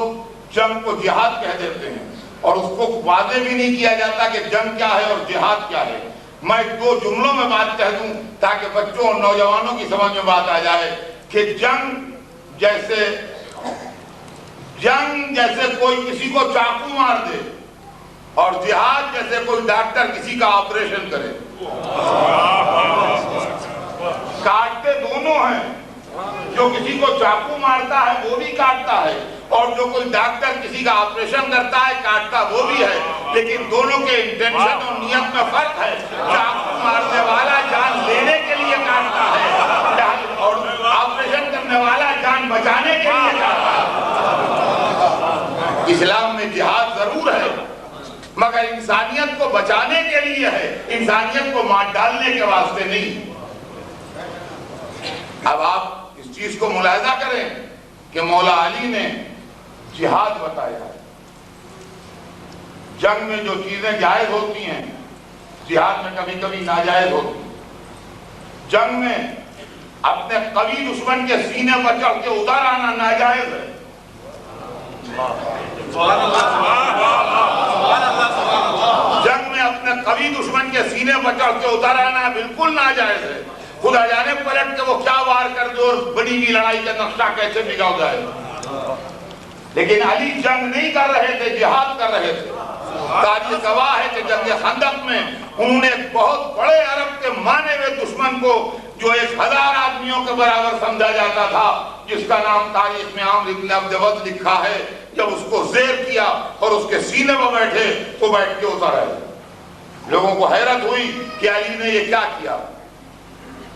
جنگ کو جہاد کہہ دیتے ہیں اور اس کو واضح بھی نہیں کیا جاتا کہ جنگ کیا ہے اور جہاد کیا ہے۔ میں 2 جملوں میں بات کہہ دوں تاکہ بچوں اور نوجوانوں کی سمجھ میں بات آ جائے کہ جنگ جیسے کوئی کسی کو چاقو مار دے اور جہاد جیسے کوئی ڈاکٹر کسی کا آپریشن کرے۔ کاٹتے دونوں ہیں، جو کسی کو چاقو مارتا ہے وہ بھی کاٹتا ہے اور جو کوئی ڈاکٹر کسی کا آپریشن کرتا ہے کاٹتا وہ بھی ہے، لیکن دونوں کے انٹینشن اور نیت میں فرق ہے۔ چاقو مارنے والا جان لینے کے لیے کاٹتا ہے اور آپریشن کرنے والا جان بچانے کے لیے کاٹتا ہے۔ اسلام میں جہاد ضرور ہے مگر انسانیت کو بچانے کے لیے ہے، انسانیت کو مار ڈالنے کے واسطے نہیں۔ اب آپ اس چیز کو ملاحظہ کریں کہ مولا علی نے جہاد بتایا ہے۔ جنگ میں جو چیزیں جائز ہوتی ہیں جہاد میں کبھی کبھی ناجائز ہوتی ہیں۔ جنگ میں اپنے قوی دشمن کے سینے پر چڑھ کے اتر آنا ناجائز ہے۔ جنگ میں اپنے قوی دشمن کے سینے پر چڑھ کے اتر آنا بالکل ناجائز ہے۔ خدا جانے پلٹ کے وہ کیا وار کر دے اور بڑی بھی لڑائی کا نقشہ کیسے بگڑ جائے۔ لیکن علی جنگ نہیں کر رہے تھے، جہاد کر رہے تھے۔ تاریخ گواہ ہے کہ جنگ خندق میں انہوں نے بہت بڑے عرب کے مانے ہوئے دشمن کو جو 1000 آدمیوں کے برابر سمجھا جاتا تھا، جس کا نام تاریخ میں عامر بن عبد ود لکھا ہے، جب اس کو زیر کیا اور اس کے سینے پر بیٹھے تو بیٹھ کے اتر آئے۔ لوگوں کو حیرت ہوئی کہ علی نے یہ کیا کیا۔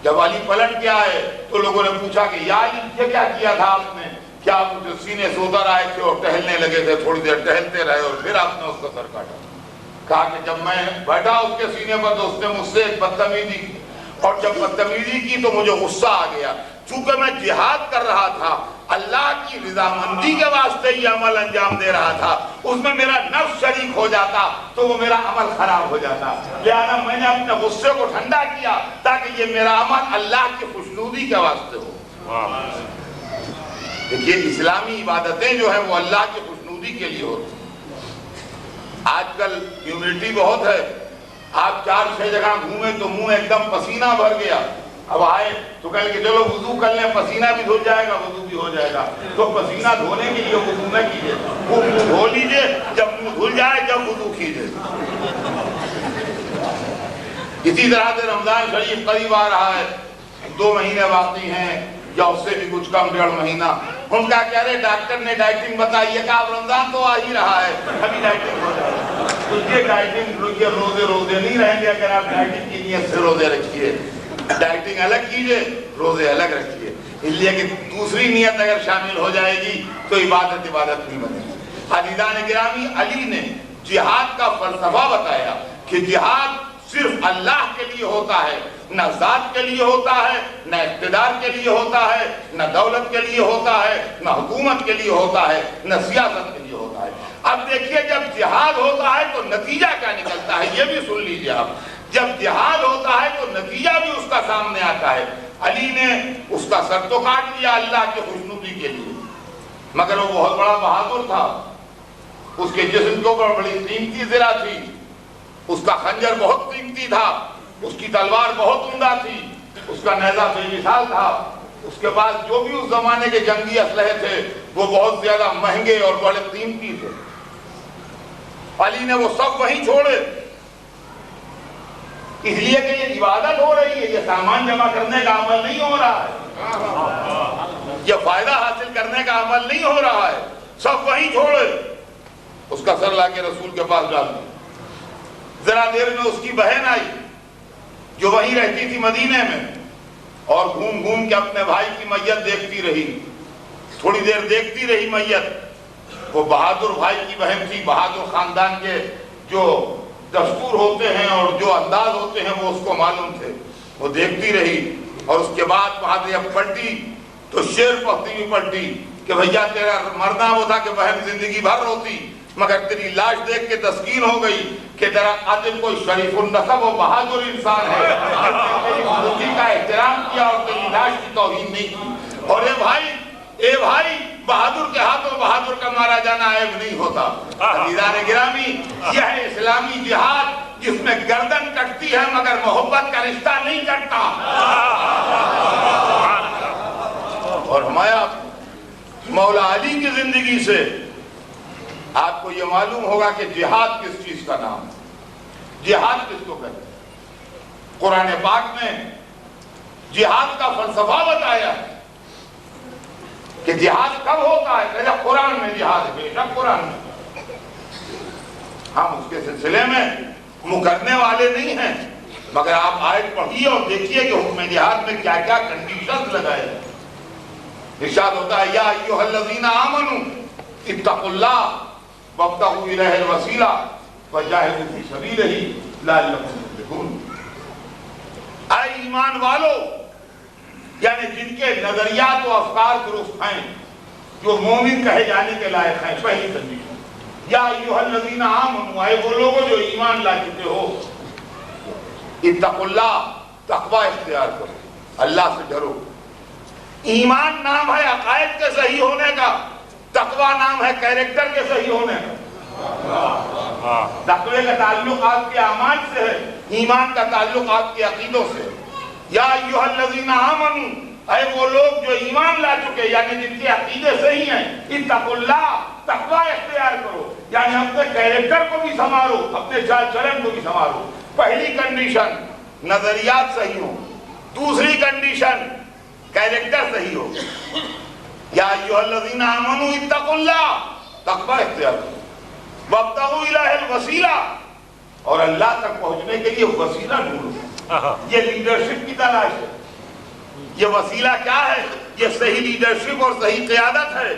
جب علی پلٹ کے آئے تو لوگوں نے پوچھا کہ یا علی یہ کیا کیا تھا آپ نے؟ کیا آپ مجھے سینے سے اتر آئے تھے اور ٹہلنے لگے تھے، تھوڑی دیر ٹہلتے رہے اور پھر آپ نے اس کا سر کاٹا؟ کہا کہ جب میں بیٹھا اس کے سینے پر تو اس نے مجھ سے ایک بدتمیزی کی اور جب بدتمیزی کی تو مجھے غصہ آ گیا۔ چونکہ میں جہاد کر رہا تھا، اللہ کی رضامندی کے واسطے یہ عمل انجام دے رہا تھا، اس میں میرا نفس شریک ہو جاتا تو وہ میرا عمل خراب ہو جاتا، لہذا میں نے اپنے غصے کو ٹھنڈا کیا تاکہ یہ میرا عمل اللہ کی خوشنودی کے واسطے ہو۔ دیکھیے اسلامی عبادتیں جو ہیں وہ اللہ کی خوشنودی کے لیے ہوتی ہیں۔ آج کل ہیومیڈیٹی بہت ہے، آپ 4-6 جگہ گھومیں تو منہ ایک دم پسینہ بھر گیا، اب آئے تو کہیں کہ چلو وضو کر لیں، پسینہ بھی دھل جائے گا وضو بھی ہو جائے گا۔ تو پسینہ دھونے کے لیے وضو نہ کیجیے، وہ منہ دھو لیجیے، جب منہ دھل جائے جب وضو کیجیے۔ اسی طرح سے رمضان شریف قریب آ رہا ہے، 2 مہینے باقی ہیں یا اس سے بھی کچھ کم، 1.5 مہینہ۔ ان کا کہہ رہے ڈاکٹر نے ڈائٹنگ بتائی ہے کہ اب رمضان تو آ ہی رہا ہے، ابھی ڈائٹنگ ہو جائے گا۔ تو یہ ڈائٹنگ روزے نہیں رہیں گے اگر آپ ڈائٹنگ کی نیت سے روزے رکھیے، ڈائٹنگ الگ کیجئے، روزے الگ رکھیے، اس لیے کہ دوسری نیت اگر شامل ہو جائے گی تو عبادت نہیں بنے گی۔ عزیزان گرامی، علی نے جہاد کا فلسفہ بتایا کہ جہاد صرف اللہ کے لیے ہوتا ہے، نہ ذات کے لیے ہوتا ہے، نہ اقتدار کے لیے ہوتا ہے، نہ دولت کے لیے ہوتا ہے، نہ حکومت کے لیے ہوتا ہے، نہ سیاست کے لیے ہوتا ہے۔ اب دیکھیے جب جہاد ہوتا ہے تو نتیجہ کیا نکلتا ہے، یہ بھی سن لیجئے آپ۔ جب جہاد ہوتا ہے تو نتیجہ بھی اس کا سامنے آتا ہے۔ علی نے اس کا سر تو کاٹ لیا اللہ کی خوشنودی کے لیے، مگر وہ بہت بڑا بہادر تھا، اس کے جسم کے اوپر بڑی قیمتی زرہ تھی، اس کا خنجر بہت قیمتی تھا، اس کی تلوار بہت عمدہ تھی، اس کا نیزہ بے مثال تھا، اس کے پاس جو بھی اس زمانے کے جنگی اسلحے تھے وہ بہت زیادہ مہنگے اور بڑے قیمتی تھے۔ علی نے وہ سب وہیں چھوڑے، اس لیے کہ یہ عبادت ہو رہی ہے، یہ سامان جمع کرنے کا عمل نہیں ہو رہا ہے، یہ فائدہ حاصل کرنے کا عمل نہیں ہو رہا ہے، سب وہیں چھوڑے کا سر لا کے رسول کے پاس ڈال دیا. ذرا دیر میں اس کی بہن آئی جو وہیں رہتی تھی مدینے میں, اور گھوم گھوم کے اپنے بھائی کی میت دیکھتی رہی. تھوڑی دیر دیکھتی رہی میت. وہ بہادر بھائی کی بہن تھی, بہادر خاندان کے جو دستور ہوتے ہیں اور جو انداز ہوتے ہیں وہ اس کو معلوم تھے. وہ دیکھتی رہی اور اس کے بعد وہاں سے جب پلٹی تو شعر پڑھتی ہوئی پلٹی کہ بھیا تیرا مرنا وہ تھا کہ بہن زندگی بھر روتی, مگر تیری لاش دیکھ کے تسکین ہو گئی کہ تیرا قاتل کوئی شریف النسب و بہادر انسان ہے, تیری زندگی کا احترام کیا اور تیری لاش کی توہین نہیں کی. اور اے بھائی بہادر کے ہاتھوں بہادر کا مارا جانا عیب نہیں ہوتا. عزیزان گرامی, یہ ہے اسلامی جہاد جس میں گردن کٹتی ہے مگر محبت کا رشتہ نہیں کٹتا. اور ہمارا مولا علی کی زندگی سے آپ کو یہ معلوم ہوگا کہ جہاد کس چیز کا نام ہے, جہاد کس کو کہتے ہیں. قرآن پاک نے جہاد کا فلسفہ بتایا ہے کہ جہاد کب ہوتا ہے. جب قرآن میں جہاد ہے, بے شک قرآن میں. ہم اس کے سلسلے میں مکرنے والے نہیں ہیں, مگر آپ آیت پڑھیے اور دیکھیے کہ حکم جہاد میں کیا کیا کنڈیشنز لگائے ہیں. ارشاد ہوتا ہے یا ایھا الذین آمنوا اتقوا اللہ وابتغوا الیہ الوسیلہ وجاہدوا فی سبیلہ لعلکم تفلحون. اے ایمان والو, یعنی جن کے نظریات و افکار درست ہیں, جو مومن کہے جانے کے لائق ہیں. پہلی کنڈیشن یا ایھا الذین آمنوا, اے وہ لوگوں جو ایمان لا چکے ہو, اتقوا اللہ, تقوی اختیار کرو, اللہ سے ڈرو. ایمان نام ہے عقائد کے صحیح ہونے کا, تقوی نام ہے کیریکٹر کے صحیح ہونے کا. تقوی کا تعلق آپ کے اعمال سے ہے, ایمان کا تعلق آپ کے عقیدوں سے. یا ایھا الذین آمنوا, اے وہ لوگ جو ایمان لا چکے یعنی جن کے عقیدے صحیح ہیں, اتقوا اللہ, تقوی اختیار کرو, یعنی اپنے کیریکٹر کو بھی سنوارو, اپنے چال چلن کو بھی سنوارو. پہلی کنڈیشن نظریات صحیح ہو. دوسری کنڈیشن کیریکٹر صحیح ہو. یا ایھا الذین آمنوا اتقوا اللہ, تقوی اختیار کرو. وابتغوا الیہ الوسیلہ, اور اللہ تک پہنچنے کے لیے وسیلہ ڈھونڈو. یہ لیڈرشپ کی تلاش ہے. یہ وسیلہ کیا ہے؟ یہ صحیح لیڈرشپ اور صحیح قیادت ہے.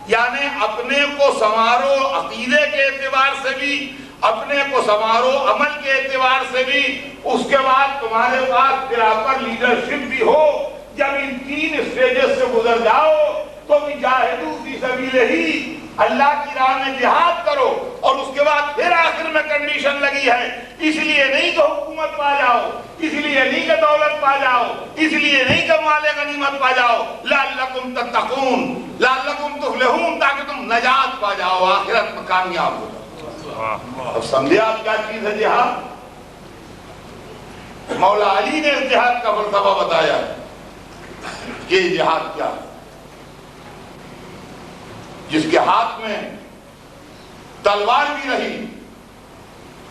یعنی اپنے کو سنوارو عقیدے کے اعتبار سے بھی, اپنے کو سنوارو عمل کے اعتبار سے بھی, اس کے بعد تمہارے پاس پراپر لیڈرشپ بھی ہو. جب ان تین اسٹیجز سے گزر جاؤ تو جاہدوا فی سبیلہ, اللہ کی راہ میں جہاد کرو. اور اس کے بعد پھر آخر میں کنڈیشن لگی ہے, اس لیے نہیں کہ حکومت پا جاؤ, اس لیے نہیں کہ دولت پا جاؤ, اس لیے نہیں کہ مال غنیمت پا جاؤ, لعلکم تتقون, لعلکم تفلحون, تاکہ تم نجات پا جاؤ, آخرت میں کامیاب ہو جاؤ. اب سمجھے آپ کیا چیز ہے جہاد؟ مولا علی نے اس جہاد کا فلسفہ بتایا ہے کہ یہ جہاد کیا ہے. جس کے ہاتھ میں تلوار بھی رہی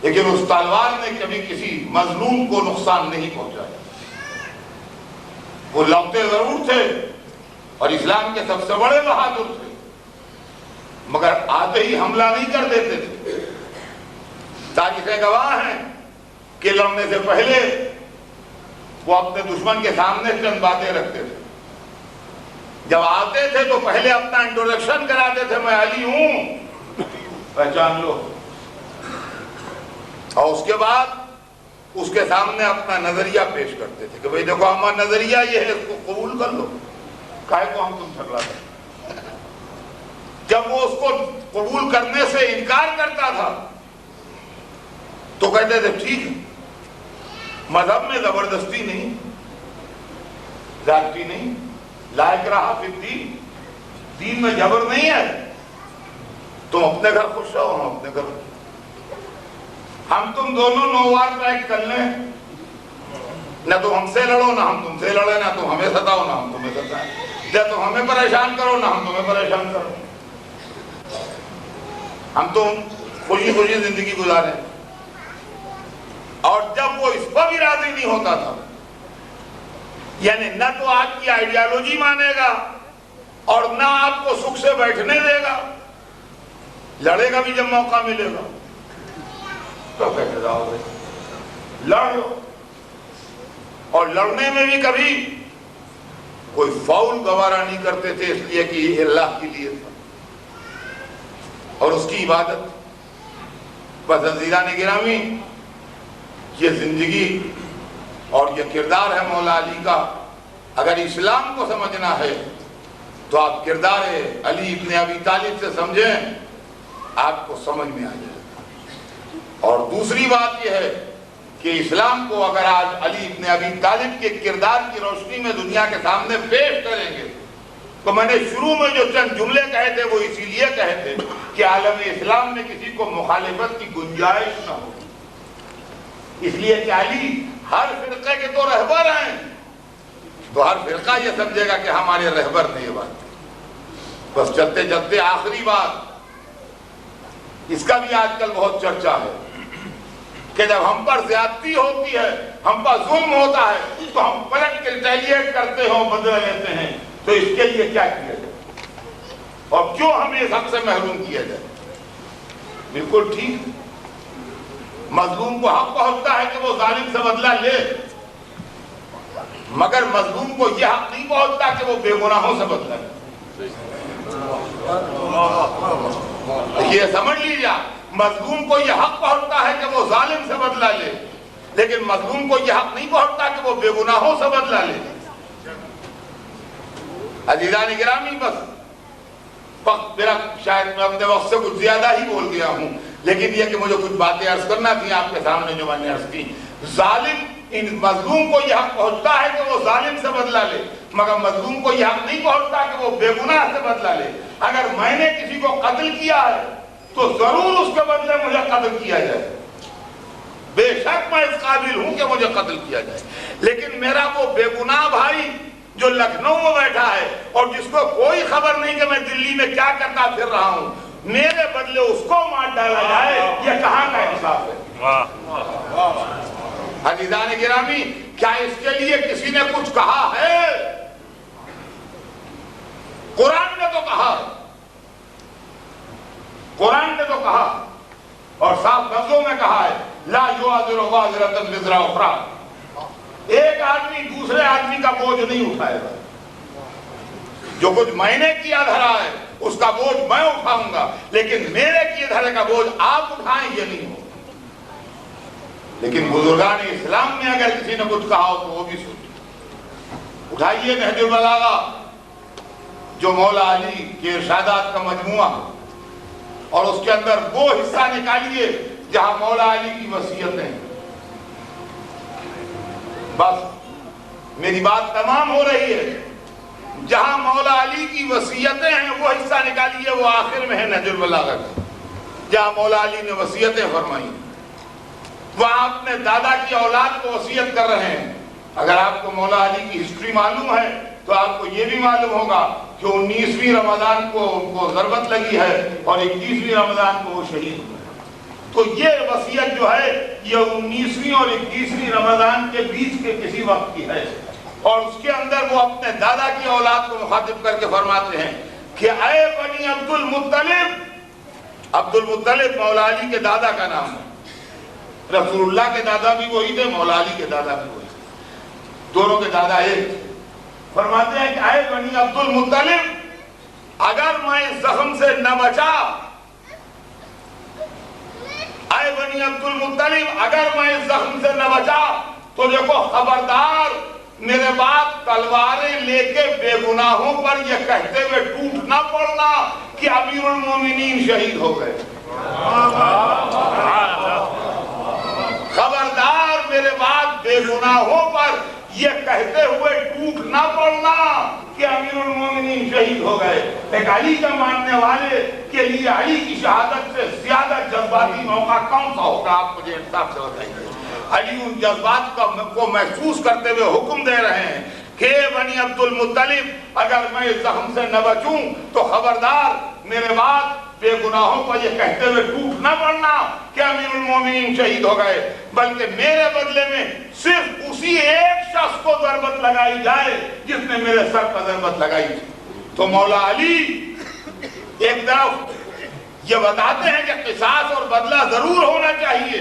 لیکن اس تلوار نے کبھی کسی مظلوم کو نقصان نہیں پہنچایا. وہ لڑتے ضرور تھے اور اسلام کے سب سے بڑے بہادر تھے, مگر آتے ہی حملہ نہیں کر دیتے تھے. تاریخیں گواہ ہیں کہ لڑنے سے پہلے وہ اپنے دشمن کے سامنے چند باتیں رکھتے تھے. جب آتے تھے تو پہلے اپنا انٹروڈکشن کراتے تھے, میں علی ہوں, پہچان لو. اور اس کے بعد اس کے سامنے اپنا نظریہ پیش کرتے تھے کہ بھئی دیکھو ہمارا نظریہ یہ ہے, اس کو قبول کر لو, کاہے کو ہم تم جھگڑا کریں. جب وہ اس کو قبول کرنے سے انکار کرتا تھا تو کہتے تھے ٹھیک ہے, مذہب میں زبردستی نہیں, زیادتی نہیں, لا اکراہ فی الدین, دین میں جبر نہیں ہے, تم اپنے گھر خوش رہو, ہم اپنے گھر, ہم تم دونوں نووار ٹریک کر لیں, نہ تم ہم سے لڑو نہ ہم تم سے لڑیں, نہ تم ہمیں ستاؤ نہ ہم تمہیں ستائیں, نہ تم ہمیں پریشان کرو نہ ہم تمہیں پریشان کرو, ہم تم خوشی خوشی زندگی گزاریں. اور جب وہ اس پر بھی راضی نہیں ہوتا تھا, یعنی نہ تو آپ کی آئیڈیالوجی مانے گا اور نہ آپ کو سکھ سے بیٹھنے دے گا, لڑے گا بھی جب موقع ملے گا تو کیسے جاؤ گے؟ لڑ لو، اور لڑنے میں بھی کبھی کوئی فاؤل گوارا نہیں کرتے تھے، اس لیے کہ یہ اللہ کے لیے تھا اور اس کی عبادت۔ بس عزیزان گرامی، یہ زندگی اور یہ کردار ہے مولا علی کا۔ اگر اسلام کو سمجھنا ہے تو آپ کردار علی ابن ابی طالب سے سمجھیں، آپ کو سمجھ میں آ جائے گا۔ اور دوسری بات یہ ہے کہ اسلام کو اگر آج علی ابن ابی طالب کے کردار کی روشنی میں دنیا کے سامنے پیش کریں گے تو میں نے شروع میں جو چند جملے کہے تھے وہ اسی لیے کہے تھے کہ عالم اسلام میں کسی کو مخالفت کی گنجائش نہ ہو، اس لیے کہ علی ہر فرقے کے تو رہبر ہیں، تو ہر فرقہ یہ سمجھے گا کہ ہمارے رہبر نے یہ بات۔ بس چلتے چلتے آخری بات، اس کا بھی آج کل بہت چرچا ہے کہ جب ہم پر زیادتی ہوتی ہے، ہم پر ظلم ہوتا ہے تو ہم پلٹ کے ریٹیلیٹ کرتے ہیں، بدلہ لیتے ہیں، تو اس کے لیے کیا کیا جائے اور کیوں ہمیں اس حق سے محروم کیا جائے؟ بالکل ٹھیک، مظلوم کو حق پہنچتا ہے کہ وہ ظالم سے بدلہ لے، مگر مظلوم کو یہ حق نہیں پہنچتا کہ وہ بے گناہوں سے بدلہ لے۔ یہ سمجھ لیجیے، مظلوم کو یہ حق پہنچتا ہے کہ وہ ظالم سے بدلہ لے، لیکن مظلوم کو یہ حق نہیں پہنچتا کہ وہ بے گناہوں سے بدلہ لے۔ عزیزان گرامی، بس میرا شاید میں اپنے وقت سے کچھ زیادہ ہی بول گیا ہوں، لیکن یہ کہ مجھے کچھ باتیں عرض کرنا تھی آپ کے سامنے جو میں نے عرض کی۔ ظالم، ان مظلوم کو یہ حق پہنچتا ہے کہ وہ ظالم سے بدلہ لے، مگر مظلوم کو یہ حق نہیں پہنچتا کہ وہ بے گناہ سے بدلہ لے۔ اگر میں نے کسی کو قتل کیا ہے تو ضرور اس کے بدلے مجھے قتل کیا جائے، بے شک میں اس قابل ہوں کہ مجھے قتل کیا جائے، لیکن میرا وہ بے گناہ بھائی جو لکھنؤ میں بیٹھا ہے اور جس کو کوئی خبر نہیں کہ میں دلی میں کیا کرتا پھر رہا ہوں، میرے بدلے اس کو مار ڈالا جائے، یہ کہاں کا انصاف ہے؟ عزیزان گرامی، کیا اس کے لیے کسی نے کچھ کہا ہے؟ قرآن نے تو کہا، قرآن نے تو کہا اور صاف لفظوں میں کہا ہے، لا یعذر وازرۃ وزر اخری، ایک آدمی دوسرے آدمی کا بوجھ نہیں اٹھائے گا۔ جو کچھ میں نے کیا دھرا ہے اس کا بوجھ میں اٹھاؤں گا، لیکن میرے کیے دھرے کا بوجھ آپ اٹھائیں یہ نہیں ہو۔ لیکن بزرگان اسلام میں اگر کسی نے کچھ کہا ہو تو وہ بھی سنیں۔ اٹھائیے نہج البلاغہ جو مولا علی کے ارشادات کا مجموعہ اور اس کے اندر وہ حصہ نکالیے جہاں مولا علی کی وصیتیں ہیں۔ بس میری بات تمام ہو رہی ہے، جہاں مولا علی کی وصیتیں ہیں وہ حصہ نکالیے، وہ آخر میں ہے نہج البلاغہ کا، جہاں مولا علی نے وصیتیں فرمائی، وہاں اپنے دادا کی اولاد کو وصیت کر رہے ہیں۔ اگر آپ کو مولا علی کی ہسٹری معلوم ہے تو آپ کو یہ بھی معلوم ہوگا کہ 19ویں رمضان کو ان کو ضربت لگی ہے اور 21ویں رمضان کو وہ شہید ہوئے۔ تو یہ وصیت جو ہے یہ 19ویں اور 21ویں رمضان کے بیچ کے کسی وقت کی ہے، اور اس کے اندر وہ اپنے دادا کی اولاد کو مخاطب کر کے فرماتے ہیں کہ اے بنی عبد المطلب، عبد المطلب مولا علی کے دادا کا نام ہے، رسول اللہ کے دادا بھی وہی تھے، مولا علی کے دادا بھی وہی تھے، دونوں کے دادا ایک تھے۔ فرماتے ہیں کہ اے بنی عبد المطلب، اگر میں اس زخم سے نہ بچا، اے بنی عبد المطلب اگر میں اس زخم سے نہ بچا تو دیکھو خبردار، میرے باپ تلواریں لے کے بے گناہوں پر یہ کہتے ہوئے ٹوٹ نہ پڑنا کہ امیر المومنین شہید ہو گئے۔ خبردار میرے باپ بے گناہوں پر یہ کہتے ہوئے ٹوٹ نہ پڑنا کہ امیر المومنین شہید ہو گئے۔ ایک علی کا ماننے والے کے لیے علی کی شہادت سے زیادہ جذباتی موقع کون سا ہوگا؟ آپ مجھے انصاف سے بتائیے۔ علی ان جذبات کو محسوس کرتے ہوئے حکم دے رہے ہیں کہ بنی عبد المطلب اگر میں اس زخم سے نہ بچوں تو خبردار میرے بعد بے گناہوں کو یہ کہتے ہوئے ٹوٹ نہ پڑنا کہ امیر المومنین شہید ہو گئے، بلکہ میرے بدلے میں صرف اسی ایک شخص کو ضربت لگائی جائے جس نے میرے سر پر ضربت لگائی تھی۔ تو مولا علی ایک طرف یہ بتاتے ہیں کہ قصاص اور بدلہ ضرور ہونا چاہیے،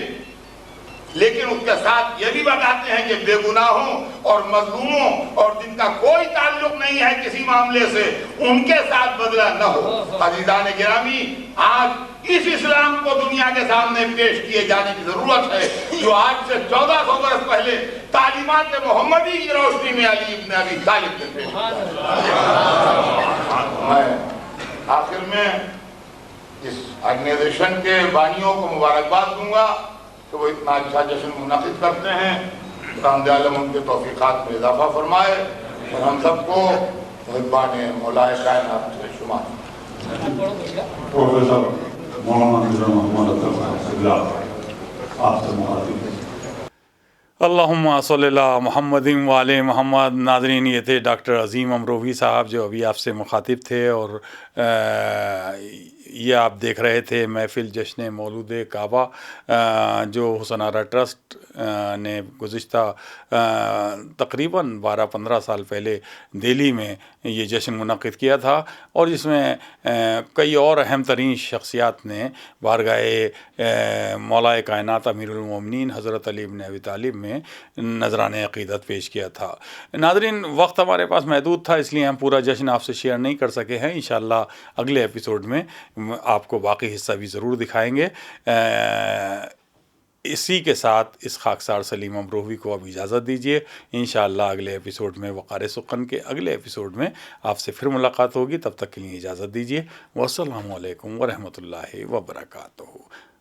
لیکن اس کے ساتھ یہ بھی بتاتے ہیں کہ بے گناہوں اور مظلوموں اور جن کا کوئی تعلق نہیں ہے کسی معاملے سے، ان کے ساتھ بدلہ نہ ہو۔ عزیزان گرامی، آج اس اسلام کو دنیا کے سامنے پیش کیے جانے کی ضرورت ہے، جو آج سے 1400 برس پہلے تعلیمات محمدی کی روشنی میں علی ابن ابی طالب نے پیش کیا۔ میں آخر میں اس آرگنائزیشن کے بانیوں کو مبارکباد دوں گا کہ وہ اتنا اچھا جشن منعقد کرتے ہیں۔ خداوند عالم ان کے توفیقات میں اضافہ فرمائے اور ہم سب کو محبان مولائے کائنات سے شمار۔ پروفیسر مولانا مرزا محمد اطہر صاحب قبلہ آپ سے مخاطب ہیں۔ اللہم صلی اللہ محمد وعلی محمد۔ ناظرین، یہ تھے ڈاکٹر عظیم امروہی صاحب جو ابھی آپ سے مخاطب تھے، اور یہ آپ دیکھ رہے تھے محفل جشن مولود کعبہ جو حسن آرا ٹرسٹ نے گزشتہ تقریباً 12-15 سال پہلے دہلی میں یہ جشن منعقد کیا تھا، اور جس میں کئی اور اہم ترین شخصیات نے بارگاہ مولا کائنات امیر المومنین حضرت علی بن ابی طالب میں نذران عقیدت پیش کیا تھا۔ ناظرین، وقت ہمارے پاس محدود تھا، اس لیے ہم پورا جشن آپ سے شیئر نہیں کر سکے ہیں۔ انشاءاللہ اگلے ایپیسوڈ میں آپ کو باقی حصہ بھی ضرور دکھائیں گے۔ اسی کے ساتھ اس خاکسار سلیم امروہی کو اب اجازت دیجیے۔ انشاءاللہ اگلے ایپیسوڈ میں وقار سخن کے اگلے ایپیسوڈ میں آپ سے پھر ملاقات ہوگی۔ تب تک کے لیے اجازت دیجیے۔ والسلام علیکم ورحمۃ اللہ وبرکاتہ۔